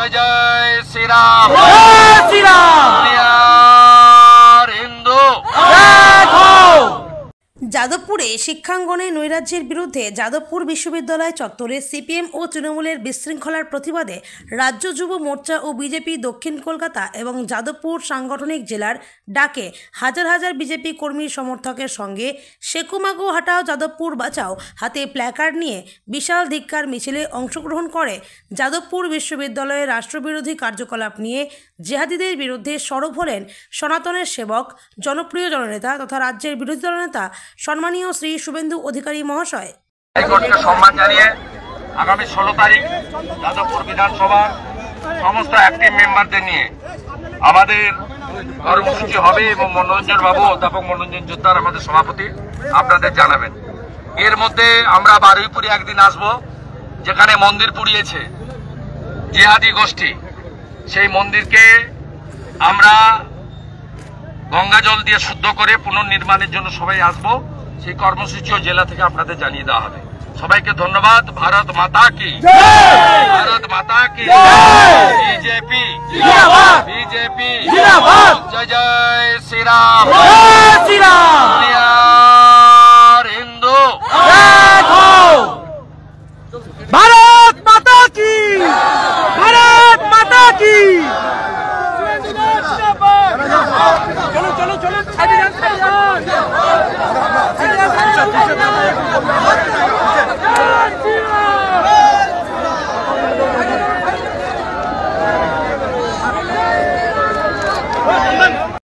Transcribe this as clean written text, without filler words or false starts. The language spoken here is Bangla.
जय जय श्री राम। हिंदू। যাদবপুরে শিক্ষাঙ্গনে নৈরাজ্যের বিরুদ্ধে যাদবপুর বিশ্ববিদ্যালয় চত্বরে সিপিএম ও তৃণমূলের বিশৃঙ্খলার প্রতিবাদে রাজ্য যুব মোর্চা ও বিজেপি দক্ষিণ কলকাতা এবং যাদবপুর সাংগঠনিক জেলার ডাকে হাজার হাজার বিজেপি কর্মী সমর্থকের সঙ্গে সেকুমাগো হাটাও যাদবপুর বাঁচাও হাতে প্ল্যাকার্ড নিয়ে বিশাল ধিক্কার মিছিলে অংশগ্রহণ করে যাদবপুর বিশ্ববিদ্যালয়ের রাষ্ট্রবিরোধী কার্যকলাপ নিয়ে জেহাদিদের বিরুদ্ধে সরব হলেন সনাতনের সেবক জনপ্রিয় জননেতা তথা রাজ্যের বিরোধী দলনেতা সম্মানীয় শ্রী শুভেন্দু অধিকারী মহাশয়। হাইকোর্টকে সম্মান জানিয়ে আগামী 16 তারিখ যাদবপুর বিধানসভার সমস্ত অ্যাক্টিভ মেম্বারদের নিয়ে আমাদের কর্মসূচি হবে এবং মনোরঞ্জন বাবু অধ্যাপক মনোরঞ্জন যোদ্ধার আমাদের সভাপতি আপনাদের জানাবেন। এর মধ্যে আমরা বারুইপুরে একদিন আসব, যেখানে মন্দির পুড়িয়েছে জিহাদি গোষ্ঠী, সেই মন্দিরকে আমরা গঙ্গা জল দিয়ে শুদ্ধ করে পুনর্নির্মাণের জন্য সবাই আসবো। সেই কর্মসূচিও জেলা থেকে আপনাদের জানিয়ে দেওয়া হবে। সবাইকে ধন্যবাদ। ভারত মাতা কি, ভারত মাতা কি, বিজেপি বিজেপি, জয় জয় শ্রী রাম।